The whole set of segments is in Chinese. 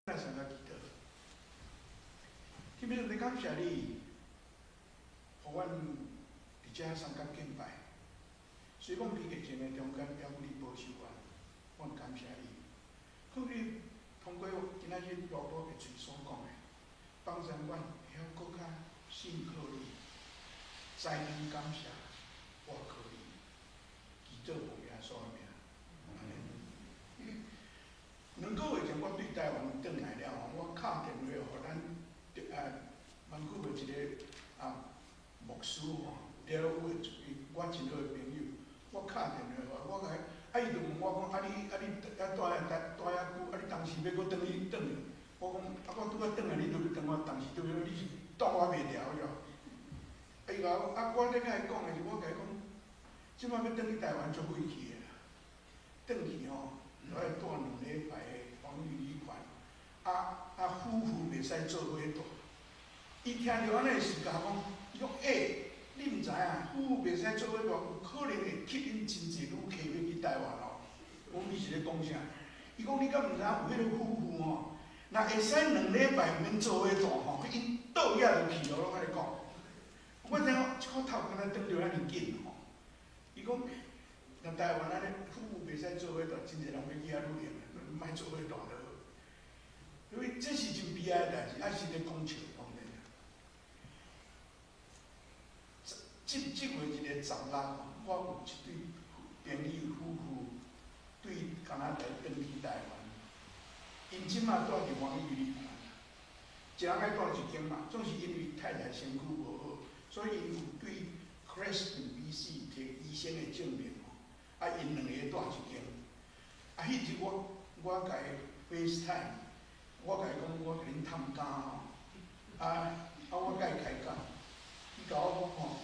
来上个记得，今日你感谢你，互阮伫遮参加敬拜。虽讲伫疫情的中间，还有你保守阮，阮感谢你。可你通过今仔日老婆的嘴所讲的，帮助阮会晓搁较信靠你，知影感谢我靠你，祈祷奉耶稣的名。阿门。2个月前，我对台湾转来了后，我敲电话互咱曼谷的一个牧师吼，了我真好的朋友，我敲电话互我甲伊就问我讲，你住遐久，你当时要搁转去？我讲我拄仔转来，你就要转我，当时对你是挡我袂牢了。伊甲我咧甲伊讲的是，我甲伊讲，即摆要转去台湾足费气的啦，转去吼。我要住2礼拜的防疫旅馆，夫妇袂使做伙住。伊听着安尼时甲讲，伊讲你毋知影，夫妇袂使做伙住，有可能会吸引真济旅客要去台湾哦。我讲你是咧讲啥？伊讲你敢毋知影有迄个夫妇吼，若会使2礼拜毋免做伙住吼，因倒遐就去咯。我甲你讲，我听讲一箍头敢若转着遐尼紧吼。伊讲，若台湾安尼夫妇袂使做伙住，真济人要去遐旅行。莫做伙住就好，因为这是真悲哀的代志，是咧讲笑当然啦。这月1个16，我有一对朋友夫妇对加拿大转去台湾，因即马住伫防疫旅馆，一人爱住一间嘛，总是因为太太身躯无好，所以因有对 Creston BC 摕医生的证明吼，因2个住一间，迄日我甲伊 FaceTime， 我甲伊讲我甲恁探监吼，我甲伊开讲，伊甲我讲吼，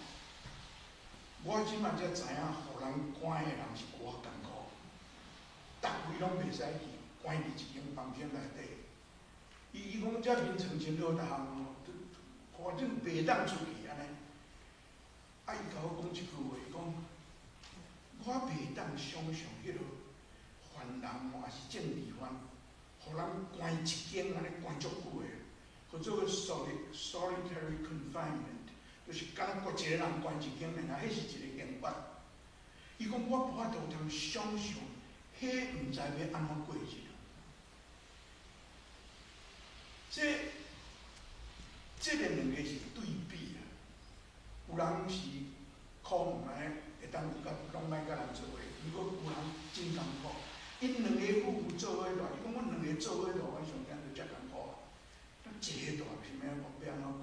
我即摆才知影，互人关的人是偌艰苦，逐位拢袂使去，关伫一间房间内底。伊讲遮眠床真好，逐项吼，反正袂当出去安尼。伊甲我讲一句话，伊讲我袂当想象迄落。犯人吼，也是政治犯，互人关一间安尼关足久的，叫做 solitary confinement， 就是敢一个人关一间，然后迄是一个刑罚。伊讲我无法度通想象，迄毋知要安怎过日子。这个2个是对比啊，有人是苦毋爱，会当有甲拢莫甲人做伙，毋过有人真艰苦。因2个夫妇做伙住，伊讲阮2个做伙住，阮上惊就遮艰苦。咱一个住是要安怎过？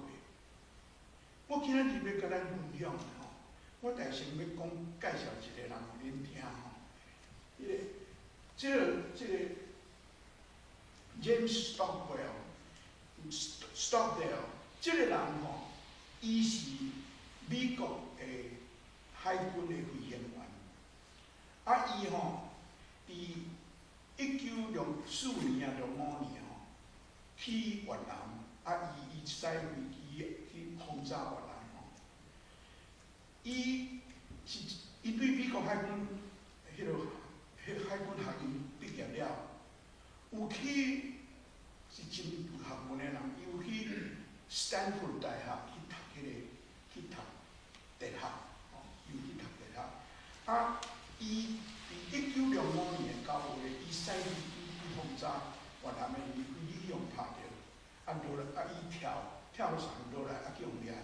我今仔日要甲咱分享的吼，我大先要讲介绍一个人互恁听吼。这个 James Stockdale， 这个人吼，伊是美国的海军的飞行员，伊吼。伫1964年啊，65年吼，去越南，伊驶飞机去轰炸越南吼。伊对美国海军海军学院毕业了，有去是真有学问的人，伊有去斯坦福大学去读哲学，吼，又去读哲学，伊。1965年9月，伊驶飞机去轰炸越南的飞机用拍着，落来，伊跳伞落来，叫人掠着，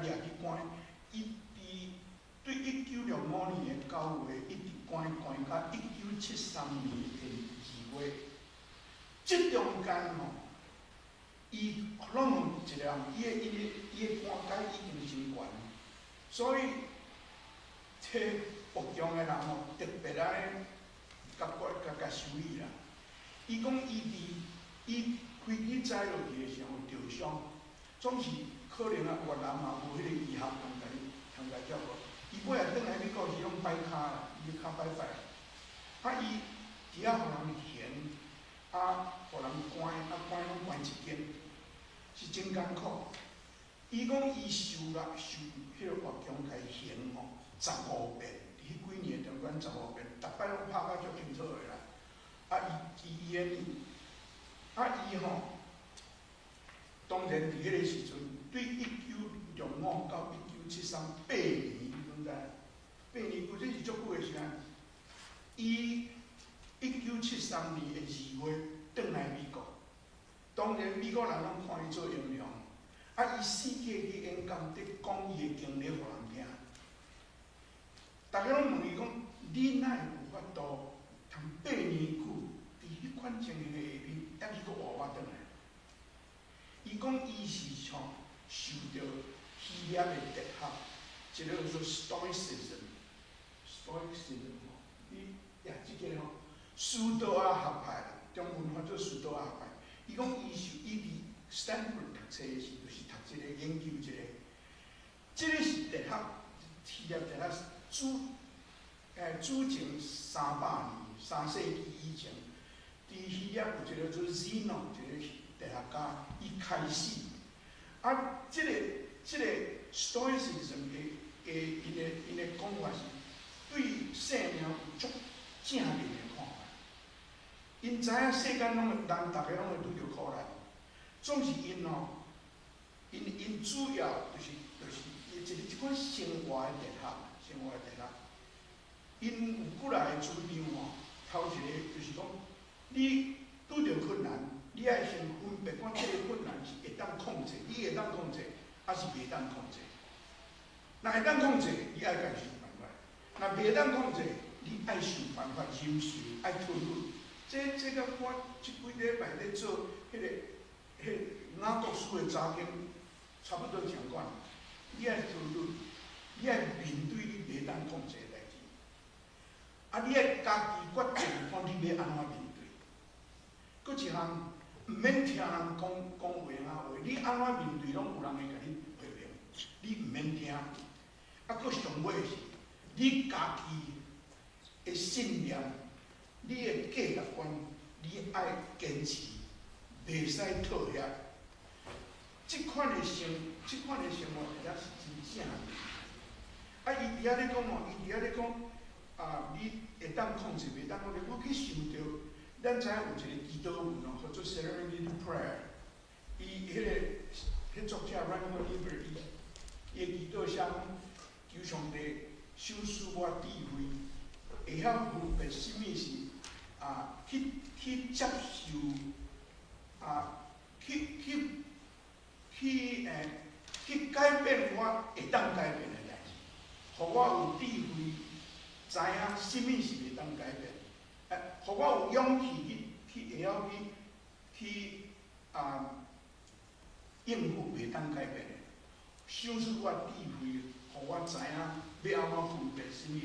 掠去关。伊对1965年9月一直关到1973年2月，这中间吼，伊拢有一个人，伊的官阶已经真悬，所以北疆的人吼，特别安尼，甲修理啦。伊讲伊飞机载落去的时候受伤，总是可能越南嘛无迄个医学通甲照顾。伊尾仔转来美国是拢摆骹啦，伊骹摆摆。伊只互人嫌，互人关，关拢关一间，是真艰苦。伊讲伊受迄个越疆甲伊刑吼15遍。迄几年中间15遍，逐摆拢拍到足清楚的啦。伊医院里，伊当然伫迄个时阵，对1905到19738年，你知8年，这是足久的时间。伊1973年的2月转来美国，当然美国人拢看伊做英雄，伊4界去演讲，伫讲伊的经历，互人听。大家拢问伊讲，你哪会有法度通8年久，伫迄款情形的下面，还去搁活转来？伊讲伊是受到希腊的哲学，一个叫做 Stoicism， 你即个苏多亚学派，中文翻做苏多亚学派。伊讲伊伫 Stanford 读册的时，就是读即个研究即个，即个是哲学，希腊哲学主前300年，3世纪以前，伫希腊有一个叫做 Zeno 一个哲学家，伊开始，即个 Stoicism 因的讲法是对生命有足正面的看法。因知影世间人大家拢会拄着苦难，总是因主要就是一款生活的哲学，因有古来的主张头一个就是讲，你拄着困难，你爱先分别看这个困难是会当控制，你会当控制，还是袂当控制？若会当控制，你爱家己想办法；若袂当控制，你爱想办法忍受，爱吞忍。这甲我即几礼拜咧做迄雅各书的查经，差不多相关。你爱吞忍，你爱面对你袂当控制的代志，你爱家己决定看你要安怎面对。搁一项，毋免听人讲话，你安怎面对，拢有人会甲你批评，你毋免听。搁上尾是，你家己的信念，你的价值观，你爱坚持，袂使妥协。即款的生活，实在是真正的。伊伫遐咧讲你会当控制，袂当控制。我去想到，咱知影有一个祈祷文叫做 Serenity Prayer。迄作者 Raymond Eber 伊的祈祷写讲，求上帝赏赐我智慧，会晓分别什么是去接受去改变我会当改变的代志，互我有智慧，知影什么是袂当改变，互我有勇气去会晓去应付袂当改变的，赏赐我智慧，互我知影要安怎分别什么会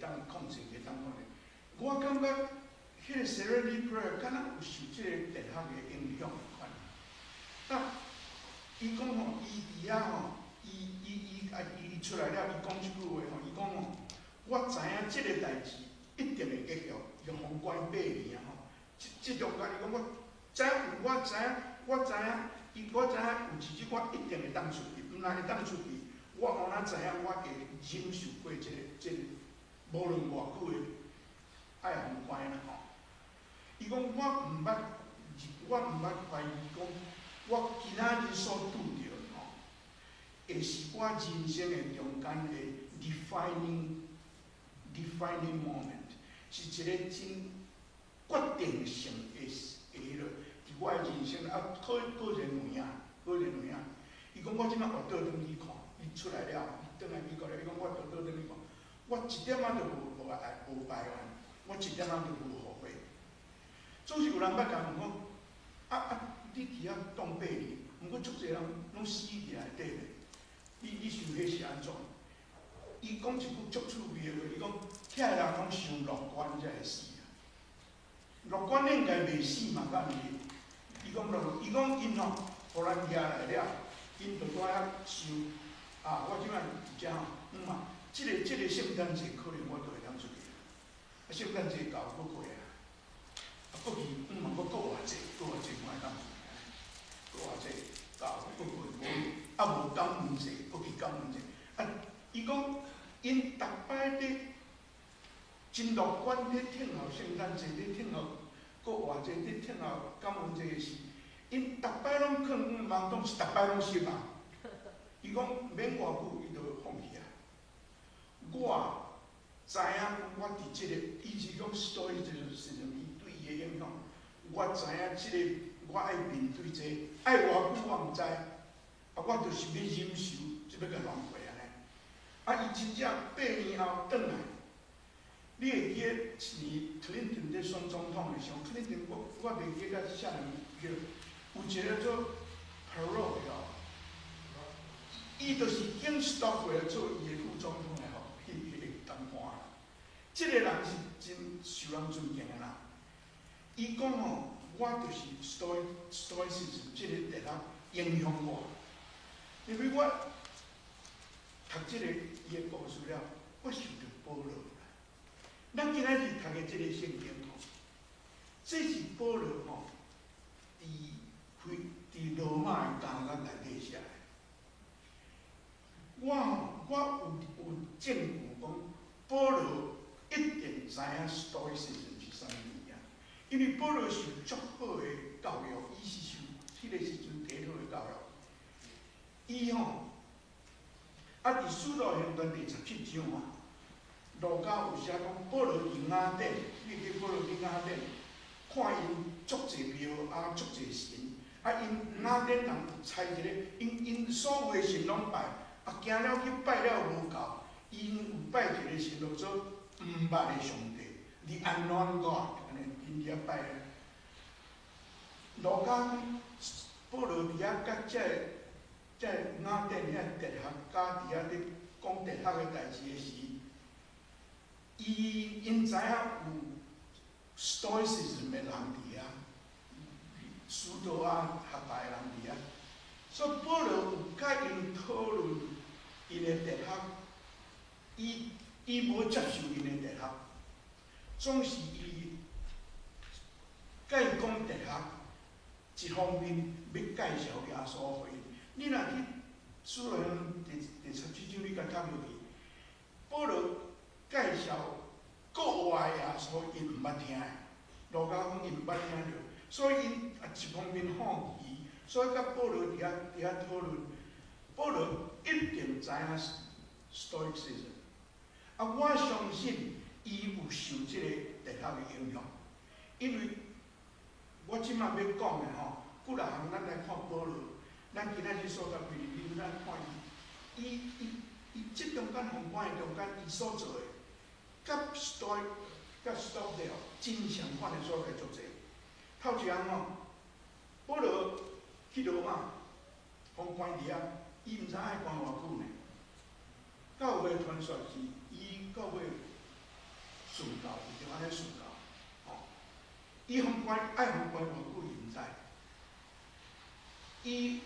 当控制，会当控制。我感觉迄个 Serenity Prayer 敢若有受即个哲学的影响款。伊讲伊伫遐伊出来了，伊讲即句话伊讲我知影即个代志一定会结束，要封关8年即中间伊讲我知影有日子我一定会当出去，毋若会当出去，我互哪知影我会忍受过即个，无论偌久的爱封关啦伊讲我毋捌怀疑讲，我今仔日所拄着会是我人生的中间的 defining moment， 是一个真决定性的迄落，伫我的人生个人啊，伊讲我即摆活倒转去看，伊出来了，伊转来美国了，伊讲我倒转去看，我一点仔都无排完，我一点仔都无后悔。总是有人捌甲问讲，你伫遐当8年，毋过足侪人拢死伫内底咧，你想迄是安怎？伊讲一句足趣味的话，伊讲遐个人拢伤乐观才会死啊。乐观应该袂死嘛，敢毋是？伊讲因互咱掠来了，因就在遐想我即摆伫遮即个圣诞节可能我就会当出去啊，圣诞节到搁过啊，过去搁偌济，我会当出去，搁偌济到搁过无感恩节，搁去感恩节伊讲因逐摆咧真乐观咧，听候圣诞节，咧听候搁偌济伫天后感恩节的时，因逐摆拢囥网，当是逐摆拢失望。伊讲免偌久，伊就放弃啊。我知影，我伫即个，伊是讲所以就是伊对伊的影响，我知影即个我爱面对这个，爱偌久我毋知，我就是要忍受，就要甲浪费安尼。伊真正8年后转来，你会记得一年克林顿在选总统的时候，克林顿我袂记得啥人叫，有一个做 Perot 哦，伊就是经 stop 来做伊的副总统的吼，迄个谈判。即个人是真受人尊敬的人。伊讲吼，我就是 Stoicism 即个哲学影响我，因为我读即个伊的故事了，我受着保罗啦。咱今仔日读的即个圣经吼，这是保罗吼，伫罗马的监狱内底写的。我有证据讲，保罗一定知影 Stoicism 是啥物物件，因为保罗受足好的教育，伊是受迄个时阵第好的教育。伊吼，伫使徒行传第17章啊，路加有写讲，保罗伫雅典，你记保罗伫雅典，看因足侪庙足侪神，因雅典人猜一个，因所有的神拢拜。行了去拜了无够，因有拜一个神，叫做毋捌的上帝 ，The Unknown God， 安尼因伫遐拜咧。路加讲，保罗伫遐甲这雅典遐哲学家伫遐咧讲哲学的代志的时，因知影有 Stoicism 的人伫遐，苏多啊、学派的人伫遐，所以保罗有甲因讨论。因的哲学，伊无接受因的哲学，总是伊甲伊讲哲学，一方面要介绍耶稣互因。你若去使徒行传第17章，你甲读落去，保罗介绍国外耶稣，因毋捌听的，路加讲因毋捌听着，所以因一方面放弃，所以甲保罗伫遐讨论。保罗一定知影 Stoicism， 我相信伊有受即个哲学的影响，因为我即摆要讲的吼，几若项咱来看保罗，咱今仔日所读腓立比，咱看伊即中间宏观的中间，伊所做的，甲 Stoicism 真相反的所在足侪。头一项吼，保罗去罗马，互关伫遐。伊毋知爱关偌久呢？到尾传说是伊到尾顺教，伊就安尼顺教。吼，伊互关爱互关偌久，伊毋知。伊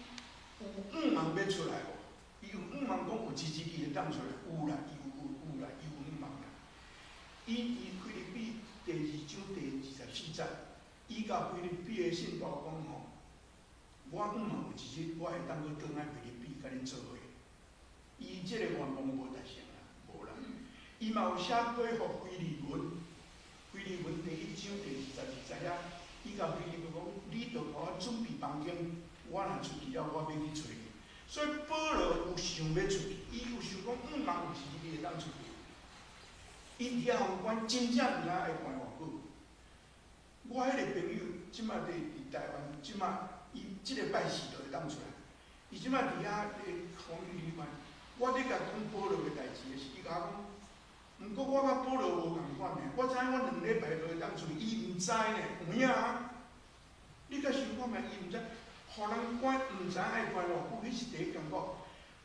有5万要出来无？伊有5万讲有支持伊会当出来，有啦，伊有啦，伊有5万啦。伊腓立比第2章第24节，伊甲腓立比的信徒讲吼。我5万有支持，我会当去转来腓立比，甲恁做伙。伊即个愿望无达成啦，无啦。伊嘛有写回复腓利门，腓利门第1章第22节遐，伊甲腓利门讲：你着互我准备房间，我若出去了，我要去找你。所以保罗有想要出去，伊有想讲5万有支持，你会当出去。伊伫遐互关，真正伫遐爱关偌久。我迄个朋友即摆伫台湾，即摆。伊即个拜四就会当出来。伊即摆伫遐咧讲伊关，我咧甲讲保罗的代志的时，伊甲我讲，毋过我甲保罗无共款呢。我知影我2礼拜就会当出去，伊毋知呢，有影啊？你甲想看觅，伊毋知，互人关毋知爱关偌久，迄是第一感觉。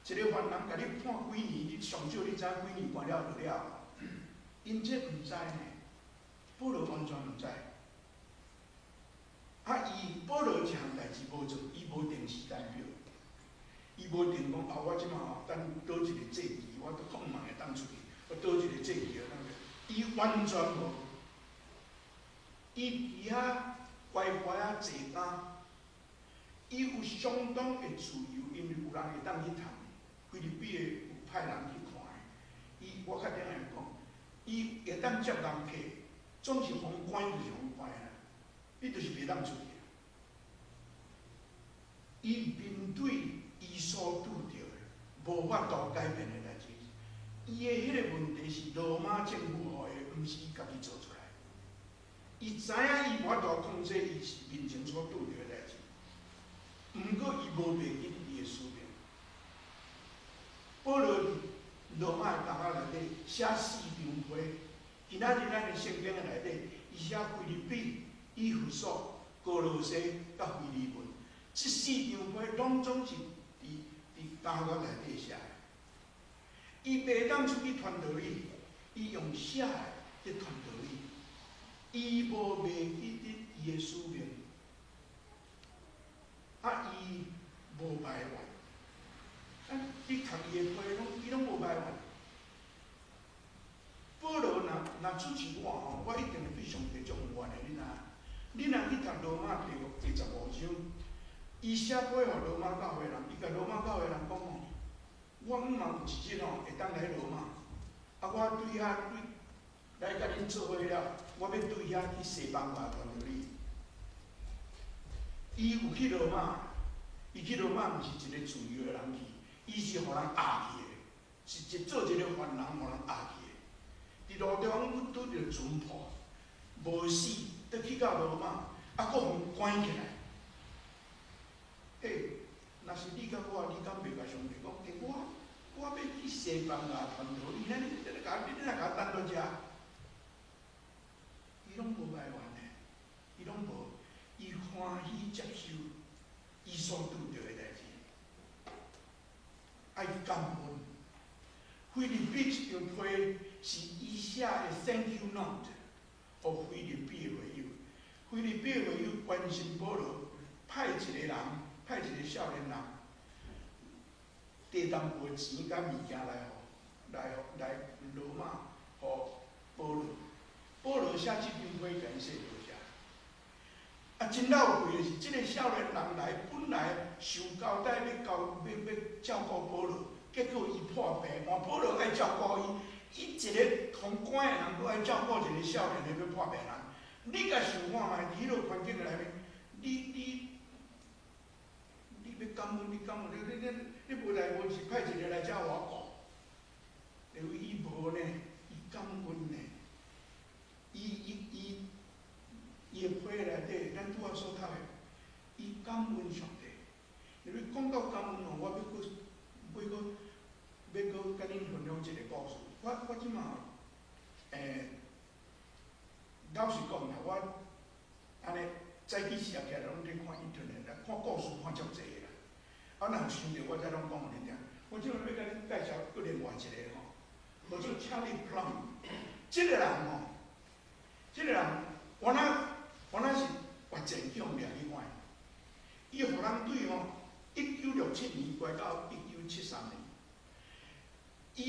一个犯人甲你判几年，你上少你知几年关了就了。因这毋知呢，保罗完全毋知。伊保罗一项代志无做，伊无定时间表，伊无定讲我即马等倒一个节期，我都5万会当出去，我倒一个节期会当去，伊完全无。伊伫遐乖乖啊坐单，伊有相当的自由，因为有人会当去探，菲律宾的有派人去看的。我较顶来讲，伊会当接人客，总是封关就是封关啊。你就是袂当出去。伊面对伊所拄着的无法度改变的代志，伊的迄个问题是罗马政府予的，毋是伊家己做出来。伊知影伊无法度控制伊面前所拄着的代志，毋过伊无袂记伊的使命。保罗罗马的档案内底写4张批，今仔日咱的圣经的内底，伊写腓立比、以弗所、哥罗西、甲腓利门，这4张批拢总是伫档案内底写的。伊袂当出去传道理，伊用写的去传道理，伊无袂记得伊的使命，伊无埋怨。你读伊的批，伊拢无埋怨。保罗若主持我一定会对上帝足有怨的。你若去读罗马第15章，伊写批予罗马教会人，伊甲罗马教会人讲我嘛有一日会当来罗马，我对遐来甲恁做伙了，我要对遐去西班牙传道理。伊有去罗马，伊去罗马毋是一个自由的人去。伊是互人压去的，是做一个犯人，互人压去的。伫路中拄着船破，无死，得去到罗马，佫互关起来。若是你甲我，你敢袂甲上帝讲？我要去西班牙传道，你若甲我等到遮，伊拢无埋怨的，伊拢无，伊欢喜接受伊所拄着的代志。爱感恩，腓立比这张批是伊写的 Thank you note， 互腓立比的会友。腓立比的会友关心保罗，派一个少年人，摕淡薄钱甲物件来罗马，互保罗。保罗写这张批，甲伊说多谢。真闹贵的是，这个少年人来本来受交代要照顾保罗，结果伊破病，换保罗爱照顾伊，伊一个通关的人，佫爱照顾一个少年的要破病人。你甲想看卖，伫迄落环境内面，你要感恩，你无代无志派一个来遮我顾，因为伊无呢，伊感恩呢，伊的批内底，咱拄仔所读的，伊感恩上帝。因为讲到感恩哦，我要搁甲恁分享一个故事。我即马老实讲啦，我安尼早起时起来拢咧看internet啦，看故事看足济个啦。若有想着，我才拢讲互恁听。我即马要甲恁介绍搁另外一个吼，叫做 Charlie Plum。即个人原来是越前向掠去看，伊互人对1967年过到1973年，伊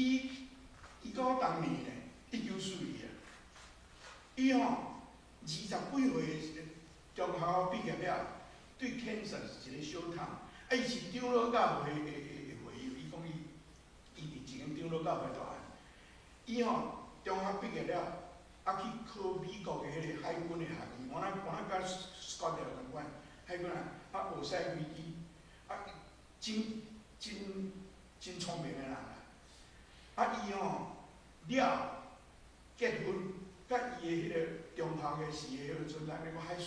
甲我同年呢，1942啊，伊20几岁中校毕业了，对 Kansas 是一个小厂，伊是长老教会的会友，伊讲伊伫一间长老教会大汉，伊中校毕业了。去考美国的迄个海军的学院，我甲 Scott 同款，海军学驶飞机，真聪明的人啦。伊了结婚，甲伊的迄个中学的时个迄阵，咱那个 high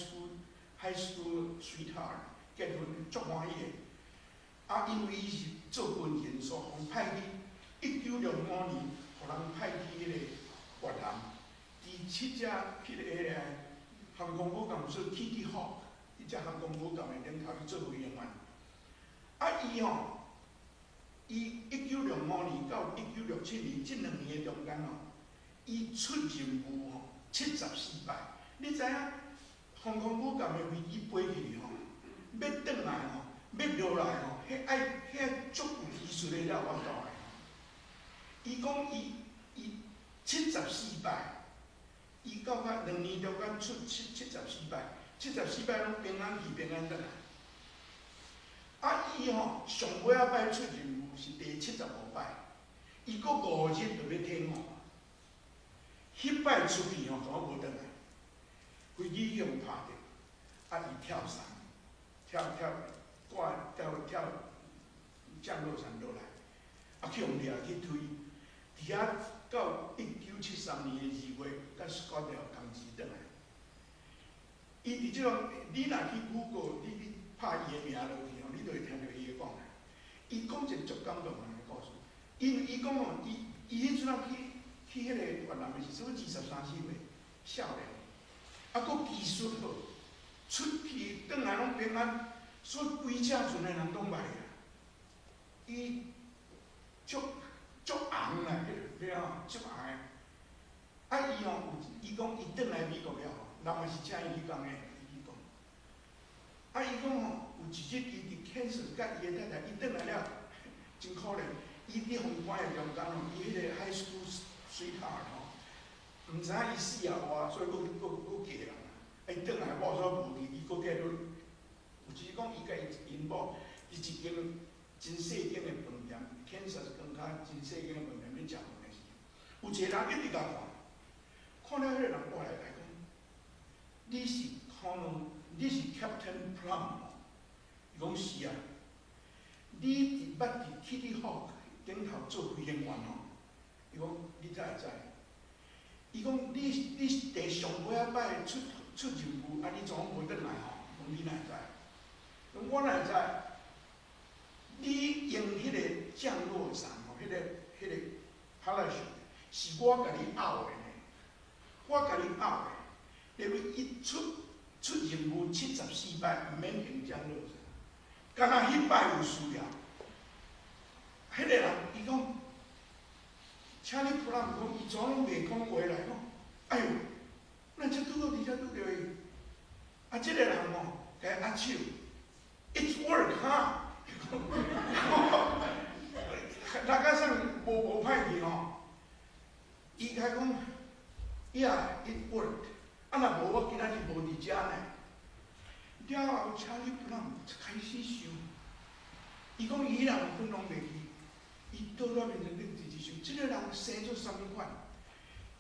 school sweetheart 结婚足欢喜的。因为伊是做军人，所互派去1965年，互人派去迄个越南。伫7只迄个航空母舰做 Kitty Hawk， 迄只航空母舰的顶头去做飞行员。伊1965年到1967年这2年的中间伊出任务70失败。你知影航空母舰的飞机飞去要转来要落来遐足有技术的了法度的。伊讲伊70失败。伊到2年中间出70失败，70失败拢平安去平安转来。伊上尾仔摆出任务是第75摆，伊搁5日就要退伍。迄摆出去怎无转来？飞机已经拍着，伊跳伞，挂跳降落伞落来，去用掠去推，伫遐到1973年的2月，甲斯科特工资转来。伊伫即种，你若去 Google， 你拍伊的名落去吼，你就会听到伊的讲啦。伊讲一个足感动人的故事，因为伊讲吼，伊迄阵仔去迄个越南的时，差不多23、24岁，少年，佫技术好，出去转来拢平安，所以规车船的人拢捌啊。伊足红啦，迄个了足红的。伊吼伊讲伊转来美国了吼，人嘛是请伊去讲的，伊讲。伊讲吼，有一日伊伫 Kansas 甲伊的太太，伊转来了，真可怜。伊伫风关的中间吼，伊迄个 high school sweetheart 吼，毋知影伊死也活，所以佫嫁人啊。伊转来某所无去，伊佫计落。有时讲伊甲因某伫一间真细间的饭店 ，Kansas 更较真细间的饭店咧食饭的时，有一个人一直甲看了迄个人过来讲，你是可能你是 Captain Plum 伊讲是啊，你捌伫 Kitty Hawk 顶头做飞行员吼？伊讲你才会知。伊讲你第上尾仔摆出任务，你怎无转来吼？讲你哪会知？讲我哪会知？你用迄个降落伞吼，迄个 parachute 是我甲你拗的呢，我甲你拗的，因为伊出任务74摆，毋免用降落伞，敢若迄摆有需要。迄个人伊讲，请你普朗讲，伊怎拢袂讲话来讲？哎哟，咱才拄到伫遮拄着伊，即个人吼，甲伊握手 ，It's work 哈。大家上无歹去吼，伊甲讲 ，Yeah, it worked。若无我今仔日无伫遮呢。了后，请你普朗开始想，伊讲伊人根拢袂去。伊倒转面前咧直直想，即个人生做啥物款？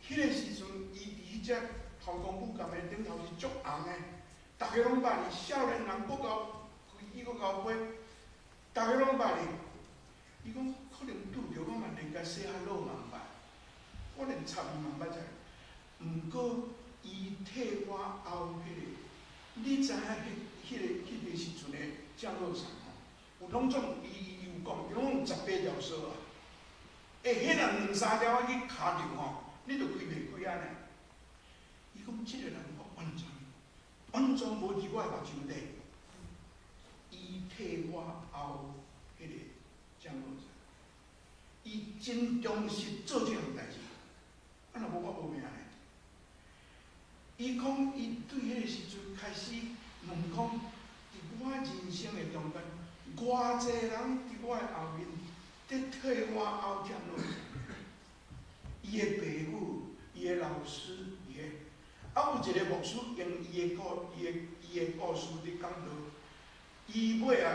迄个时阵，伊伫迄只航空母舰的顶头是足红的，逐个拢捌伊，少年人佫高，飞机佫高飞，逐个拢捌伊。伊讲可能拄着我嘛连甲说hello嘛毋捌，我连插伊嘛毋捌知。毋过伊替我拗迄个，你知影迄个时阵的降落伞吼，有拢总伊有讲，拢有18条绳啊。迄两3条去卡着吼，你就开袂开啊呢？伊讲即个人完全无伫我的目睭底，伊替我拗迄个降落伞，伊真忠实做即项代志，若无我无命呢。伊讲伊对迄个时阵开始问讲，伫我人生的中间，偌济人伫我的后面，伫替我拗降落伞。伊的爸母、伊的老师、伊的，有一个牧师用伊的故事伫讲到，伊尾啊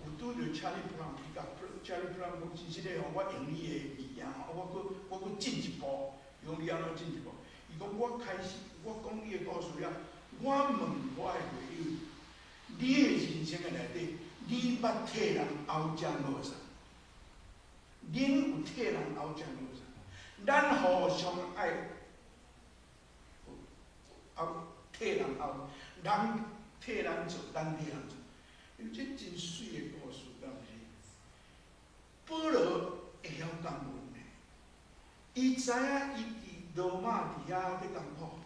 有拄着查理普朗去甲查理普朗讲，真实个吼，我用你的字言吼，我佫进一步，用你安怎进一步？伊讲我开始，我讲你的故事了，我问我的朋友，你的人生的内底，你捌替人拗降落伞？恁有替人拗降落伞？咱互相爱，替人拗，人替咱做，咱替人做，因为这真水的故事，敢毋是？保罗会晓讲文呢，伊知影伊伫罗马伫遐咧艰苦，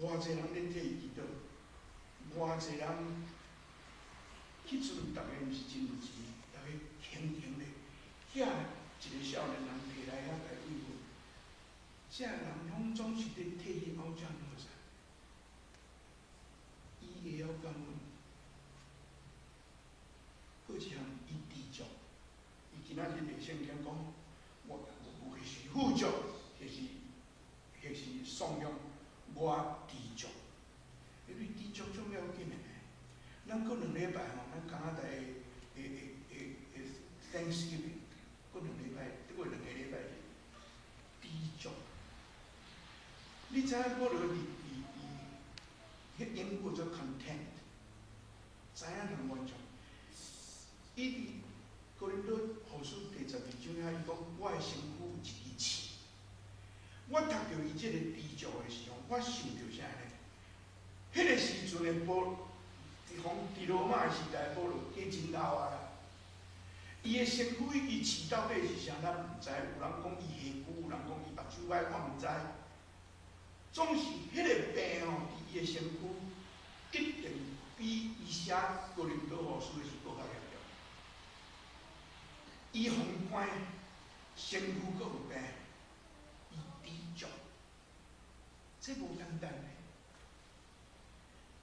偌济人咧替伊祈祷，偌济人，迄阵逐个毋是真有钱，逐个虔诚咧，遐一个少年人摕来遐来慰问，这人拢总是咧替伊拗降落伞，伊会晓讲文，好一项伊知足，伊今仔日伫圣经讲，我或是富足，或是颂扬，我知足，因为知足总要紧的。咱过2礼拜吼，咱刚仔会 Thanksgiving， 过2礼拜，过2个礼拜知足。你知影保罗伫迄英国做 content，我想到啥呢？迄个时阵的保，伫罗马时代保罗，伊真老啊啦。伊的身躯，伊饲到底是啥，咱毋知。有人讲伊下骨，有人讲伊目睭歹，我毋知。总是迄个病哦，伫伊的身躯，一定比伊写哥林多后书的时搁较严重。伊红关，身躯搁有病，伊知足，这无简单嘞。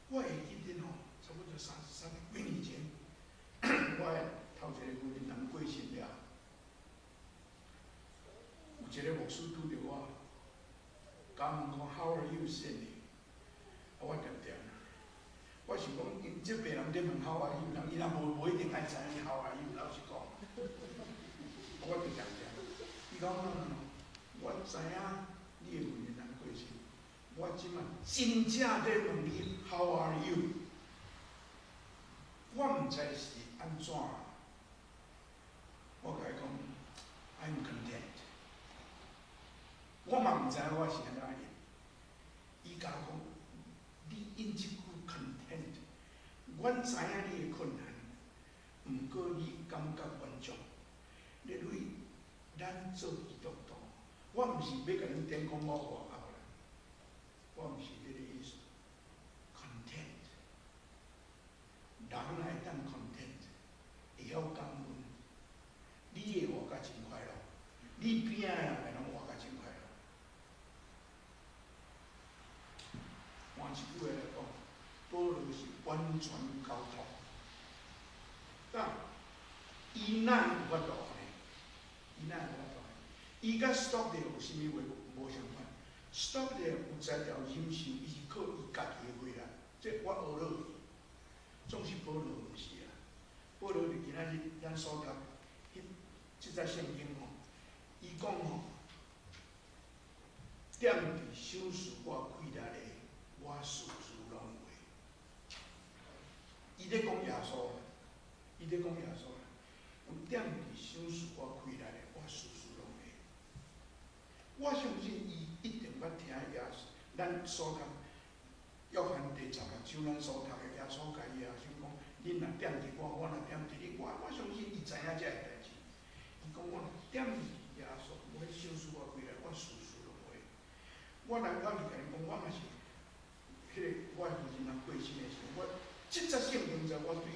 我会记得吼，差不多30几年前，我头一个夫人过身了，有一个牧师拄着我，甲问讲 How are you, Cindy？ 我点点，我想讲，因这病人在问 How are you， 人伊若无一定爱知影 How are you， 老实讲，我就点点。伊讲我知影你的夫人过身，我即摆真正在问你 How are you？ 我毋知是安怎，我甲伊讲 I'm content。我嘛毋知我是安怎样。伊甲我讲，你用即句 content， 阮知影你的困难，毋过你感觉满足。你为咱做基督徒，我毋是要甲恁点讲我外口啦，我毋是这个意思。content， 人来当 content， 会晓感恩，你会活甲真快乐，你边仔的人会拢活甲真快乐。换一句话来讲，保罗是完全交托。但伊哪有法度呢？伊哪有法度？伊甲 stop 有啥物话无相关 ？stop 有才调忍受，伊是靠伊家己的话啦。这我学落去，总是保罗毋是啦。保罗就今仔日咱所读，即只圣经吼，伊讲吼，踮伫小事我开力的，我事事拢会。伊咧讲耶稣啦，伊咧讲耶稣啦，有踮伫小事我开力的，我事事拢会。我相信伊一定捌听耶稣，咱所读约翰第16章咱所读的耶稣甲伊学生讲，恁若踮伫我，我若踮伫你，我相信伊知影这个代志。伊讲我踮伫耶稣，我小事我开力，我事事拢会。我就甲你讲，我嘛是，迄个我的夫人过身的时候，我即则圣经在我对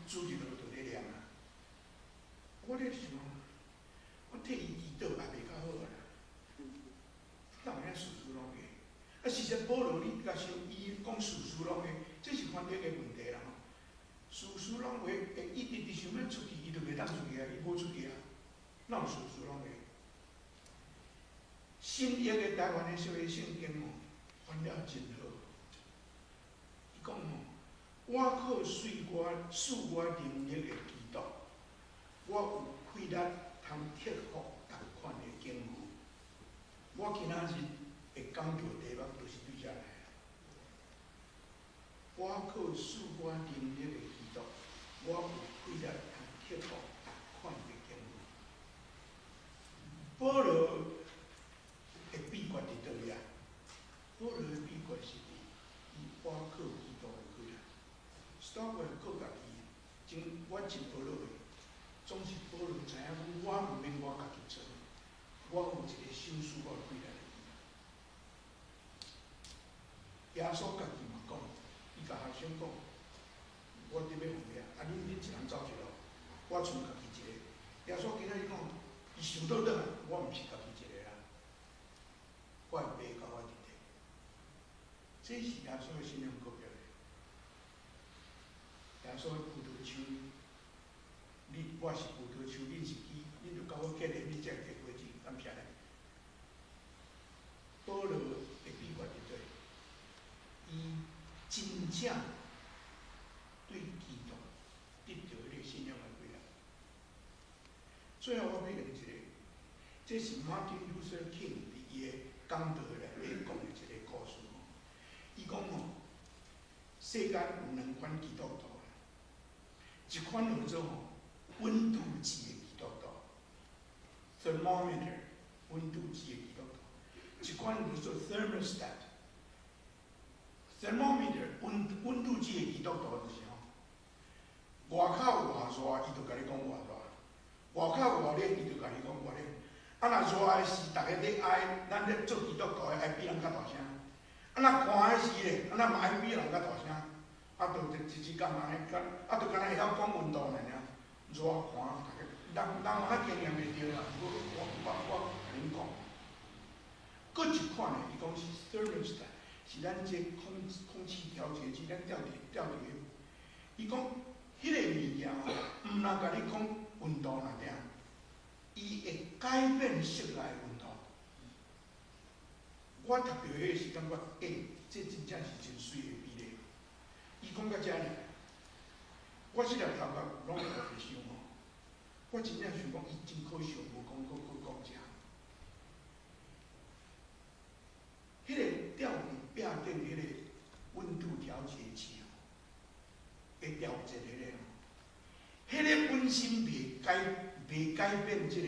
主日就咧念啊。我咧想，我替伊祈祷也袂较好啦，哪有遐事事拢会？啊，事实保罗你甲想，伊讲事事拢会，这是翻译的问题啦吼。事事拢会，会一直想要出去，伊就袂当出去啊，伊无出去啊，哪有事事拢会？新约的台湾的小个圣经哦，翻了真好。伊讲哦，我靠赐我能力的基督，我有气力通克服同款的境遇。我今仔日会讲到题目，就是对遮来。我靠赐我能力的基督，我有气力通克服同款的境遇。保罗的秘诀伫倒位啊？保罗的秘诀是伊我靠基督的气力。stop 靠家己，我真学落去，总是保罗知影讲，我毋免我家己做，我有一个小事我开力的。耶稣家己嘛讲，伊甲学生讲，我伫要奉命，啊恁一人走一路，我剩家己一个。耶稣今仔日讲，伊想倒转来，我毋是家己一个啦，我会爬到我伫地。这是耶稣的信仰告白的。耶稣的葡萄树，我是葡萄树，恁是枝，恁就甲我结连，恁才会结果子，感谢咧。保罗的秘诀伫对，伊真正对基督得到迄个信仰的规律。最后我要用一个，这是 Martin Luther King 伫伊的讲道内面讲的一个故事。伊讲吼，世间有两款基督徒。一款叫做温度计的基督徒 ，thermometer 温度计的基督徒；一款叫做 thermostat thermometer 温度计的基督徒就是吼，外口偌热，伊就甲你讲偌热；外口偌冷，伊就甲你讲偌冷。啊，若热的时，大家咧爱，咱咧做基督徒的爱比人较大声；啊，若寒的时咧，咱嘛爱比人较大声。啊，就一工安尼干，啊，就敢若会晓讲温度尔，热寒，大家人有哪经验袂着啦？我甲恁讲。搁一款呢，伊讲是 thermostat， 是咱这空气调节器，咱调节。伊讲迄个物件吼，毋通甲你讲温度哪点，伊会改变室内温度。我读到迄个时感觉，这真正是真水的比例。伊讲到遮尔，我即粒头壳拢会想吼，我真正想讲，伊真可惜无讲讲遮。迄个吊伫壁顶迄个温度调节器哦，会调节迄个哦，迄个本身袂改变即个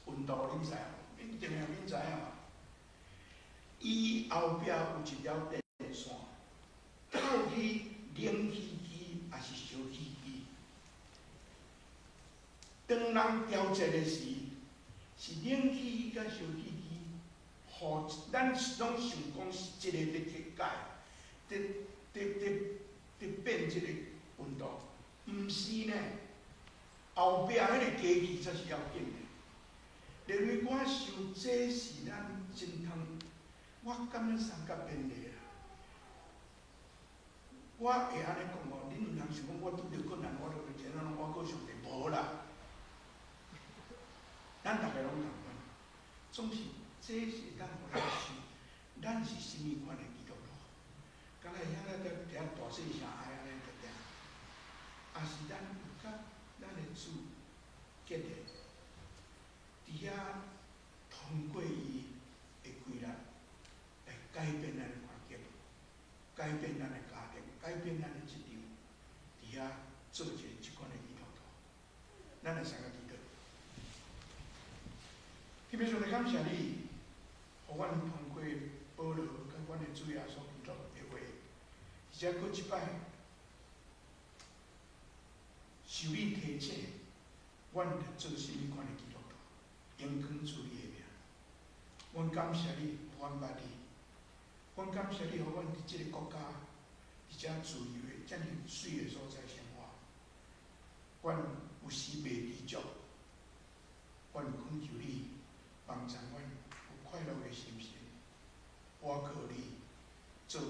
温度，恁知影无？恁定定恁知影嘛？伊后壁有一条电线，透去冷气机还是烧气机。当人调节的时，是冷气机甲烧气机。互咱拢想讲是一个伫解，伫变即个温度，毋是呢。后壁迄个机器才是要紧的。认为我想这是咱真通，我感觉三角便利啦。我会安尼讲哦，恁有人想讲我拄着困难，我著去安怎我搁上帝无啦。咱大家拢同款，总是。这是咱互咱想，咱是甚物款的基督徒？敢若会晓咧伫遐大细声哀安尼在遐，也是咱有甲咱的主结连，伫遐通过伊的规律来改变咱的环境，改变咱的家庭，改变咱的职场，伫遐做一个即款的基督徒，咱来三个祈祷。今日上帝感谢你。互阮通过保罗甲阮的主耶稣基督的话，而且搁一摆受你提醒，阮着做甚物款的基督徒，荣光主你的名。阮感谢你，互阮捌你。阮感谢你，互阮伫即个国家，伫遮自由的、遮尔水的所在生活。阮有时袂知足，阮恳求你帮助阮。快乐的心情，我靠你做